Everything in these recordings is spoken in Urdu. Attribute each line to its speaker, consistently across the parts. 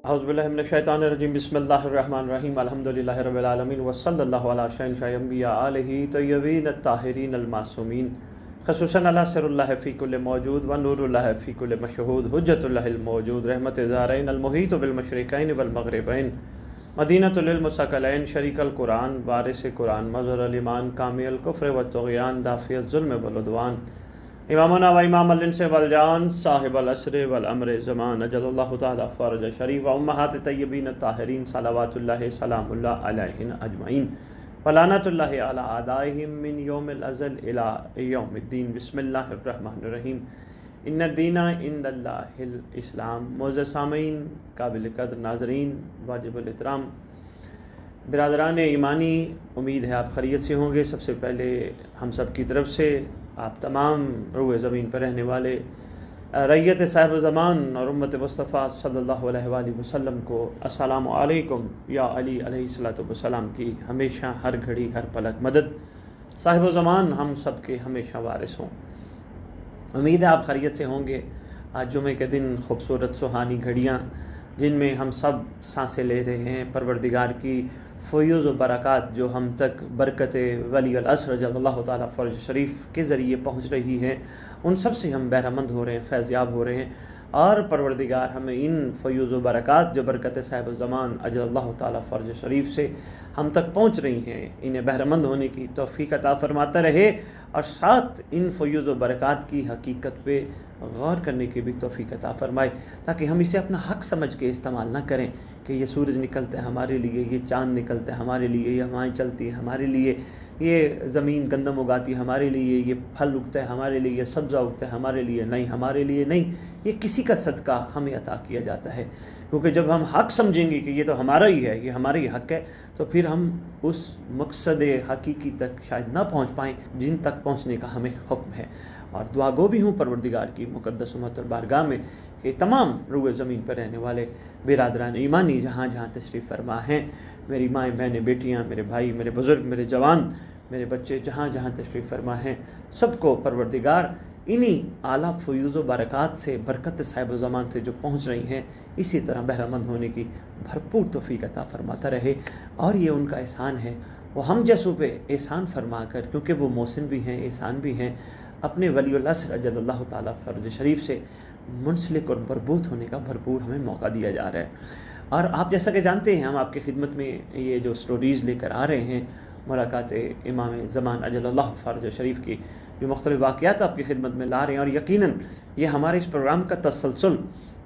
Speaker 1: اعوذ باللہ من الشیطان الرجیم بسم اللہ الرحمن الرحیم الحمدللہ رب العالمین وصلی اللہ علی شہنشاہ انبیاء آلہ طیبین الطاہرین المعصومین خصوصاً علی سر اللہ فی کل موجود و نور اللہ فی کل مشہود حجت اللہ الموجود رحمت دارین المحیط بالمشرقین والمغربین مدینۃ للمثقلین شریک القرآن وارث قرآن مظہر الایمان کامی الکفر والطغیان دافع الظلم والعدوان امامنا و امام الانس والجان صاحب العصر والامر زمان اجل اللہ تعالی فرج شریف و امہات طیبین الطاہرین صلوات اللہ سلام اللہ علیہن اجمعین ولعنت اللہ علی اعدائہم من یوم الازل الی یوم الدین بسم اللہ الرحمن الرحیم ان الدین عند اللہ الاسلام. معزز سامعین، قابل قدر ناظرین، واجب الاحترام برادران ایمانی، امید ہے آپ خیریت سے ہوں گے. سب سے پہلے ہم سب کی طرف سے آپ تمام روئے زمین پر رہنے والے رعیت صاحب زمان اور امت مصطفیٰ صلی اللہ علیہ وآلہ وسلم کو السلام علیکم یا علی علیہ السلام کی ہمیشہ ہر گھڑی ہر پلک مدد. صاحب زمان ہم سب کے ہمیشہ وارث ہوں. امید ہے آپ خیریت سے ہوں گے. آج جمعے کے دن خوبصورت سہانی گھڑیاں جن میں ہم سب سانسیں لے رہے ہیں، پروردگار کی فیوز و برکات جو ہم تک برکت ولی العصر جل اللہ تعالیٰ فرج شریف کے ذریعے پہنچ رہی ہیں، ان سب سے ہم بہرہ مند ہو رہے ہیں، فیض یاب ہو رہے ہیں. اور پروردگار ہمیں ان فیوز و برکات جو برکت صاحب الزمان اجل اللہ تعالیٰ فرج شریف سے ہم تک پہنچ رہی ہیں، انہیں بہرہ مند ہونے کی توفیق عطا فرماتا رہے، اور ساتھ ان فیوز و برکات کی حقیقت پہ غور کرنے کی بھی توفیق عطا فرمائے، تاکہ ہم اسے اپنا حق سمجھ کے استعمال نہ کریں کہ یہ سورج نکلتا ہے ہمارے لیے، یہ چاند نکلتا ہے ہمارے لیے، یہ ہوائیں چلتی ہیں ہمارے لیے، یہ زمین گندم اگاتی ہے ہمارے لیے، یہ پھل اگتا ہے ہمارے لیے، یہ سبزہ اگتا ہے ہمارے لیے. نہیں، ہمارے لیے نہیں، یہ کسی کا صدقہ ہمیں عطا کیا جاتا ہے. کیونکہ جب ہم حق سمجھیں گے کہ یہ تو ہمارا ہی ہے، یہ ہمارا ہی حق ہے، تو پھر ہم اس مقصد حقیقی تک شاید نہ پہنچ پائیں جن تک پہنچنے کا ہمیں حکم ہے. اور دعا گو بھی ہوں پروردگار کی مقدس و معطر بارگاہ میں کہ تمام روئے زمین پر رہنے والے برادران ایمانی جہاں جہاں تشریف فرما ہیں، میری مائیں بہنیں بیٹیاں، میرے بھائی، میرے بزرگ، میرے جوان، میرے بچے جہاں جہاں تشریف فرما ہیں، سب کو پروردگار انہی اعلیٰ فیوز و برکات سے، برکت صاحب زمان سے جو پہنچ رہی ہیں، اسی طرح بہرہ مند ہونے کی بھرپور توفیق عطا فرماتا رہے. اور یہ ان کا احسان ہے، وہ ہم جیسوں پہ احسان فرما کر، کیونکہ وہ محسن بھی ہیں، احسان بھی ہیں، اپنے ولی العصر اجل اللہ تعالیٰ فرج شریف سے منسلک اور مربوط ہونے کا بھرپور ہمیں موقع دیا جا رہا ہے. اور آپ جیسا کہ جانتے ہیں، ہم آپ کی خدمت میں یہ جو سٹوریز لے کر آ رہے ہیں، ملاقات امام زمان اجل اللہ فرج شریف کی جو مختلف واقعات آپ کی خدمت میں لا رہے ہیں. اور یقیناً یہ ہمارے اس پروگرام کا تسلسل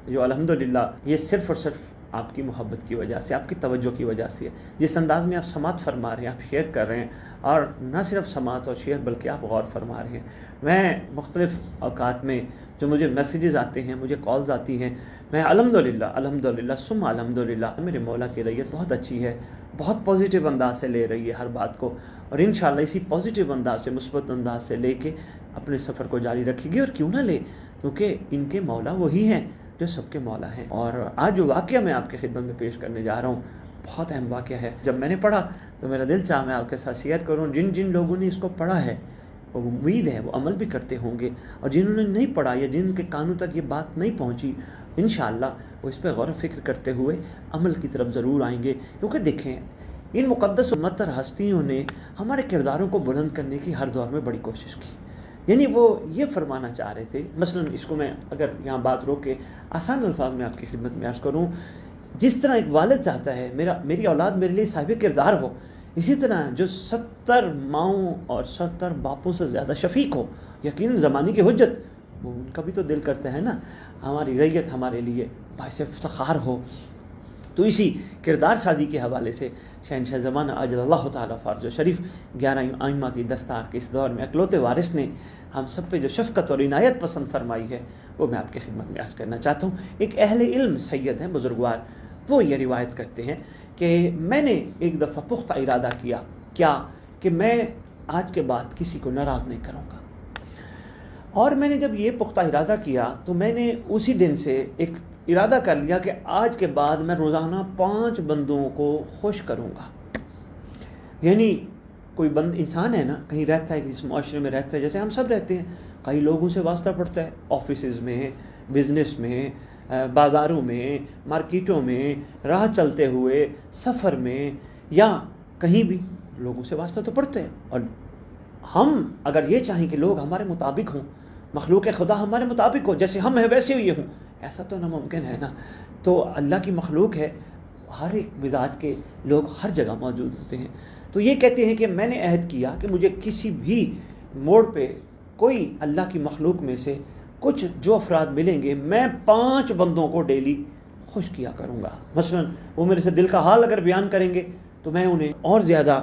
Speaker 1: جو الحمدللہ یہ صرف اور صرف آپ کی محبت کی وجہ سے، آپ کی توجہ کی وجہ سے ہے. جس انداز میں آپ سماعت فرما رہے ہیں، آپ شیئر کر رہے ہیں، اور نہ صرف سماعت اور شیئر بلکہ آپ غور فرما رہے ہیں. میں مختلف اوقات میں جو مجھے میسیجز آتے ہیں، مجھے کالز آتی ہیں، میں الحمدللہ ثم الحمدللہ میرے مولا کی رعیت بہت اچھی ہے، بہت پازیٹیو انداز سے لے رہی ہے ہر بات کو، اور انشاءاللہ اسی پازیٹیو انداز سے، مثبت انداز سے لے کے اپنے سفر کو جاری رکھے گی. اور کیوں نہ لے، کیونکہ ان کے مولا وہی ہیں جو سب کے مولا ہیں. اور آج جو واقعہ میں آپ کی خدمت میں پیش کرنے جا رہا ہوں، بہت اہم واقعہ ہے. جب میں نے پڑھا تو میرا دل چاہا میں آپ کے ساتھ شیئر کروں. جن لوگوں نے اس کو پڑھا ہے، وہ امید ہے وہ عمل بھی کرتے ہوں گے، اور جنہوں نے نہیں پڑھا یا جن کے کانوں تک یہ بات نہیں پہنچی، انشاءاللہ وہ اس پہ غور و فکر کرتے ہوئے عمل کی طرف ضرور آئیں گے. کیونکہ دیکھیں، ان مقدس و معطر ہستیوں نے ہمارے کرداروں کو بلند کرنے کی ہر دور میں بڑی کوشش کی. یعنی وہ یہ فرمانا چاہ رہے تھے، مثلا اس کو میں اگر یہاں بات روک کے آسان الفاظ میں آپ کی خدمت میں عرض کروں، جس طرح ایک والد چاہتا ہے میری اولاد میرے لیے صاحب کردار ہو، اسی طرح جو 70 ماؤں اور 70 باپوں سے زیادہ شفیق ہو، یقیناً زمانے کی حجت، وہ ان کا بھی تو دل کرتا ہے نا ہماری رعیت ہمارے لیے باعث افتخار ہو. تو اسی کردار سازی کے حوالے سے شہنشاہ زمانہ اجل اللہ تعالیٰ فرج شریف 11 ائمہ کی دستار کے اس دور میں اکلوتے وارث نے ہم سب پہ جو شفقت اور عنایت پسند فرمائی ہے، وہ میں آپ کی خدمت میں عرض کرنا چاہتا ہوں. ایک اہل علم سید ہیں، بزرگوار، وہ یہ روایت کرتے ہیں کہ میں نے ایک دفعہ پختہ ارادہ کیا کہ میں آج کے بعد کسی کو ناراض نہیں کروں گا. اور میں نے جب یہ پختہ ارادہ کیا تو میں نے اسی دن سے ایک ارادہ کر لیا کہ آج کے بعد میں روزانہ 5 بندوں کو خوش کروں گا. یعنی کوئی انسان ہے نا، کہیں رہتا ہے، کسی معاشرے میں رہتا ہے، جیسے ہم سب رہتے ہیں، کئی لوگوں سے واسطہ پڑتا ہے، آفیسز میں، بزنس میں، بازاروں میں، مارکیٹوں میں، راہ چلتے ہوئے، سفر میں، یا کہیں بھی لوگوں سے واسطہ تو پڑتے ہیں. اور ہم اگر یہ چاہیں کہ لوگ ہمارے مطابق ہوں، مخلوق خدا ہمارے مطابق ہو، جیسے ہم ہیں ویسے یہ ہوں، ایسا تو ناممکن ہے نا. تو اللہ کی مخلوق ہے، ہر ایک مزاج کے لوگ ہر جگہ موجود ہوتے ہیں. تو یہ کہتے ہیں کہ میں نے عہد کیا کہ مجھے کسی بھی موڑ پہ کوئی اللہ کی مخلوق میں سے کچھ جو افراد ملیں گے، میں 5 بندوں کو ڈیلی خوش کیا کروں گا. مثلا وہ میرے سے دل کا حال اگر بیان کریں گے تو میں انہیں اور زیادہ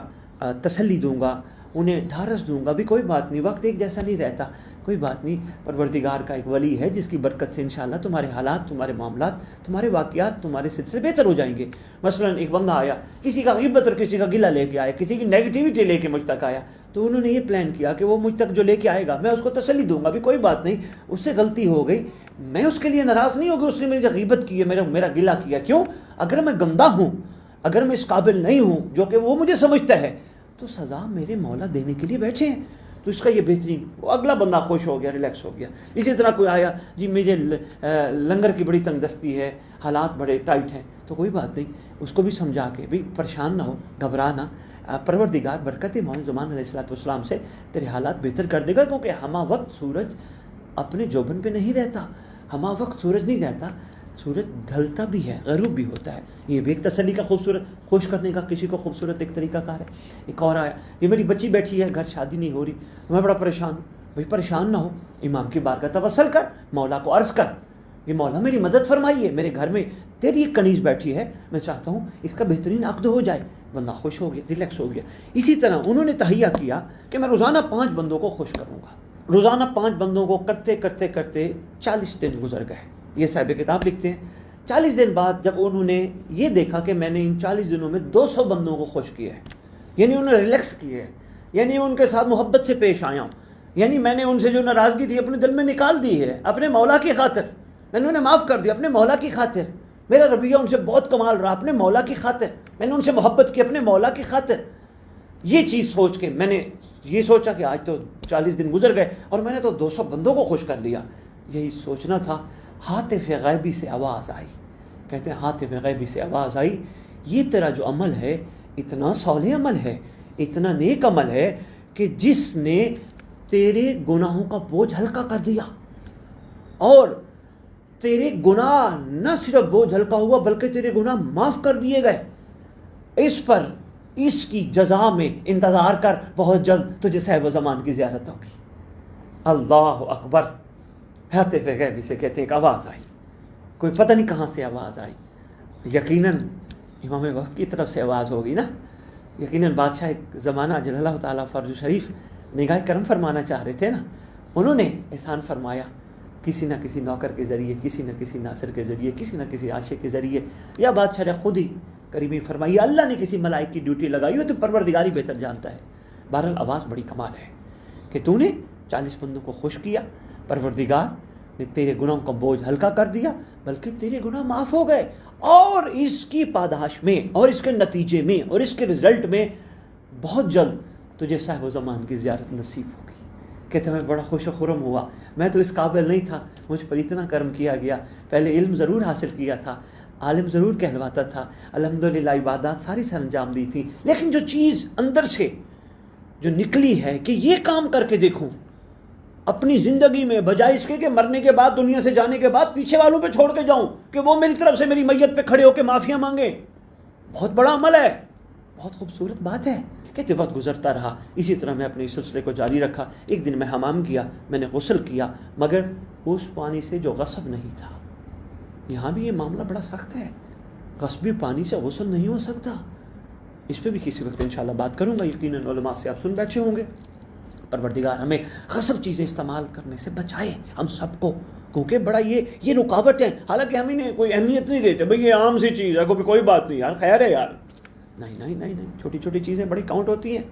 Speaker 1: تسلی دوں گا، انہیں ڈھارس دوں گا. بھی کوئی بات نہیں، وقت ایک جیسا نہیں رہتا، کوئی بات نہیں، پروردگار کا ایک ولی ہے جس کی برکت سے انشاءاللہ تمہارے حالات، تمہارے معاملات، تمہارے واقعات، تمہارے سلسلے بہتر ہو جائیں گے. مثلا ایک بندہ آیا، کسی کا غیبت اور کسی کا گلہ لے کے آیا، کسی کی نیگیٹیوٹی لے کے مجھ تک آیا، تو انہوں نے یہ پلان کیا کہ وہ مجھ تک جو لے کے آئے گا میں اس کو تسلی دوں گا. بھی کوئی بات نہیں، اس سے غلطی ہو گئی، میں اس کے لیے ناراض نہیں ہوگا، اس نے میری غیبت کی ہے، میرا گلہ کیا. کیوں؟ اگر میں گندہ ہوں، اگر میں اس قابل نہیں ہوں جو کہ وہ مجھے سمجھتا ہے، تو سزا میرے مولا دینے کے لیے بیٹھے ہیں. تو اس کا یہ بہترین، وہ اگلا بندہ خوش ہو گیا، ریلیکس ہو گیا. اسی طرح کوئی آیا، جی مجھے لنگر کی بڑی تنگ دستی ہے، حالات بڑے ٹائٹ ہیں، تو کوئی بات نہیں، اس کو بھی سمجھا کے بھی پریشان نہ ہو، گھبرا نہ، پروردگار برکت مولانا زمان علیہ السلام سے تیرے حالات بہتر کر دے گا. کیونکہ ہمہ وقت سورج اپنے جوبن پہ نہیں رہتا، ہمہ وقت سورج نہیں رہتا، سورج ڈھلتا بھی ہے، غروب بھی ہوتا ہے. یہ بھی ایک تسلی کا خوبصورت، خوش کرنے کا کسی کو خوبصورت ایک طریقہ کار ہے. ایک اور آیا، یہ میری بچی بیٹھی ہے، گھر شادی نہیں ہو رہی، میں بڑا پریشان ہوں. بھائی پریشان نہ ہو، امام کی بارگاہ توسل کر، مولا کو عرض کر، یہ مولا میری مدد فرمائیے، میرے گھر میں تیری ایک کنیز بیٹھی ہے، میں چاہتا ہوں اس کا بہترین عقد ہو جائے. بندہ خوش ہو گیا، ریلیکس ہو گیا. اسی طرح انہوں نے تہیہ کیا کہ میں روزانہ 5 بندوں کو خوش کروں گا. روزانہ 5 بندوں کو کرتے کرتے کرتے 40 دن گزر گئے. یہ صاحب کتاب لکھتے ہیں 40 دن بعد جب انہوں نے یہ دیکھا کہ میں نے ان 40 دنوں میں 200 بندوں کو خوش کیا ہے، یعنی انہیں ریلیکس کیا ہے، یعنی ان کے ساتھ محبت سے پیش آیا ہوں، یعنی میں نے ان سے جو ناراضگی تھی اپنے دل میں نکال دی ہے، اپنے مولا کی خاطر میں نے انہیں معاف کر دیا، اپنے مولا کی خاطر. میرا رویہ ان سے بہت کمال رہا، اپنے مولا کی خاطر میں نے ان سے محبت کی، اپنے مولا کی خاطر. یہ چیز سوچ کے میں نے یہ سوچا کہ آج تو 40 دن گزر گئے اور میں نے تو 200 بندوں کو خوش کر لیا. یہی سوچنا تھا. ہاتف غیبی سے آواز آئی، کہتے ہیں ہاتف غیبی سے آواز آئی، یہ تیرا جو عمل ہے اتنا صالح عمل ہے، اتنا نیک عمل ہے کہ جس نے تیرے گناہوں کا بوجھ ہلکا کر دیا، اور تیرے گناہ نہ صرف بوجھ ہلکا ہوا بلکہ تیرے گناہ معاف کر دیے گئے. اس پر اس کی جزا میں انتظار کر، بہت جلد تجھے صاحب و زمان کی زیارت ہوگی. اللہ اکبر. ہاتف غیبی سے کہتے ہیں ایک آواز آئی، کوئی پتہ نہیں کہاں سے آواز آئی. یقیناً امام وقت کی طرف سے آواز ہوگی نا، یقیناً بادشاہ ایک زمانہ جل اللہ تعالیٰ فرج شریف نگاہ کرم فرمانا چاہ رہے تھے نا، انہوں نے احسان فرمایا کسی نہ کسی نوکر کے ذریعے، کسی نہ کسی ناصر کے ذریعے، کسی نہ کسی عاشق کے ذریعے، یا بادشاہ نے خود ہی کریمی فرمائی، اللہ نے کسی ملائک کی ڈیوٹی لگائی ہو تو پروردگاری بہتر جانتا ہے. بہرحال آواز بڑی کمال ہے کہ تو نے 40 بندوں کو خوش کیا، پروردگار نے تیرے گناہوں کا بوجھ ہلکا کر دیا، بلکہ تیرے گناہ معاف ہو گئے، اور اس کی پاداش میں اور اس کے نتیجے میں اور اس کے رزلٹ میں بہت جلد تجھے صاحب و زمان کی زیارت نصیب ہوگی. کہتے میں بڑا خوش و خرم ہوا، میں تو اس قابل نہیں تھا، مجھ پر اتنا کرم کیا گیا. پہلے علم ضرور حاصل کیا تھا، عالم ضرور کہلواتا تھا، الحمدللہ عبادات ساری سر انجام دی تھی، لیکن جو چیز اندر سے جو نکلی ہے کہ یہ کام کر کے دیکھوں اپنی زندگی میں، بجائے اس کے کہ مرنے کے بعد، دنیا سے جانے کے بعد پیچھے والوں پہ چھوڑ کے جاؤں کہ وہ میری طرف سے میری میت پہ کھڑے ہو کے معافیاں مانگیں، بہت بڑا عمل ہے، بہت خوبصورت بات ہے. کہتے وقت گزرتا رہا، اسی طرح میں اپنے اس سلسلے کو جاری رکھا. ایک دن میں حمام کیا، میں نے غسل کیا، مگر اس پانی سے جو غصب نہیں تھا. یہاں بھی یہ معاملہ بڑا سخت ہے، غصبی پانی سے غسل نہیں ہو سکتا. اس پہ بھی کسی وقت انشاءاللہ بات کروں گا، یقیناً علماء سے آپ سن بیٹھے ہوں گے. پروردگار ہمیں غصب چیزیں استعمال کرنے سے بچائے ہم سب کو، کیونکہ بڑا یہ رکاوٹ ہے. حالانکہ ہم انہیں کوئی اہمیت نہیں دیتے، بھئی یہ عام سی چیز ہے، کوئی بات نہیں یار، خیر ہے یار. نہیں، چھوٹی چھوٹی چیزیں بڑی کاؤنٹ ہوتی ہیں.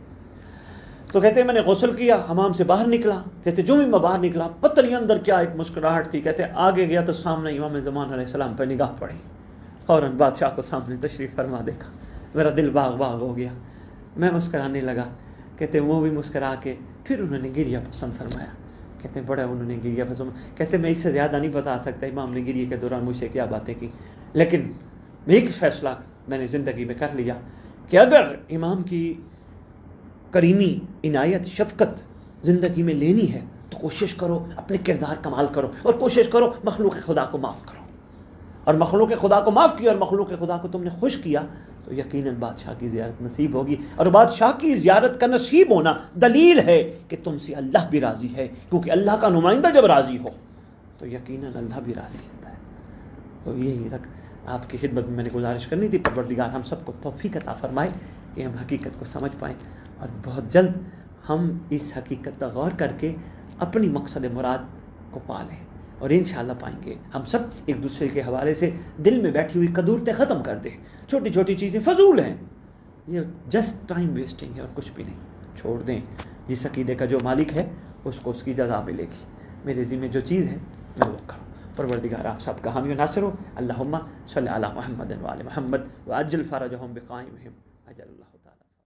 Speaker 1: تو کہتے ہیں میں نے غسل کیا، حمام سے باہر نکلا، کہتے جو بھی میں باہر نکلا پتہ نہیں اندر کیا ایک مسکراہٹ تھی. کہتے آگے گیا تو سامنے امام زمان علیہ السلام پر نگاہ پڑی، فوراً بادشاہ کو سامنے تشریف فرما دیکھا، میرا دل باغ ہو گیا، میں مسکرانے لگا. کہتے وہ بھی مسکرا کے پھر انہوں نے گریہ پسند فرمایا کہتے ہیں بڑا انہوں نے گریہ فزوں کہتے ہیں میں اس سے زیادہ نہیں بتا سکتا امام نے گریہ کے دوران مجھ سے کیا باتیں کی، لیکن ایک فیصلہ میں نے زندگی میں کر لیا کہ اگر امام کی کریمی عنایت شفقت زندگی میں لینی ہے تو کوشش کرو اپنے کردار کمال کرو، اور کوشش کرو مخلوق خدا کو معاف کرو، اور مخلوق خدا کو معاف کیا اور مخلوق خدا کو تم نے خوش کیا تو یقیناً بادشاہ کی زیارت نصیب ہوگی، اور بادشاہ کی زیارت کا نصیب ہونا دلیل ہے کہ تم سے اللہ بھی راضی ہے، کیونکہ اللہ کا نمائندہ جب راضی ہو تو یقیناً اللہ بھی راضی ہوتا ہے۔ تو یہی تک آپ کی خدمت میں نے گزارش کرنی تھی۔ پروردگار ہم سب کو توفیق عطا فرمائے کہ ہم حقیقت کو سمجھ پائیں، اور بہت جلد ہم اس حقیقت پر غور کر کے اپنی مقصد مراد کو پا لیں، اور انشاءاللہ پائیں گے۔ ہم سب ایک دوسرے کے حوالے سے دل میں بیٹھی ہوئی قدورتیں ختم کر دیں، چھوٹی چھوٹی چیزیں فضول ہیں، یہ جسٹ ٹائم ویسٹنگ ہے اور کچھ بھی نہیں، چھوڑ دیں۔ جس عقیدے کا جو مالک ہے اس کو اس کی جزا ملے گی، میرے ذمہ جو چیز ہے میں وہ کروں۔ پروردگار آپ سب کا حامی و ناصر ہو۔ اللہم صلی علی محمد و آل محمد وعجل فرجہم بقائمہم اجل اللہ۔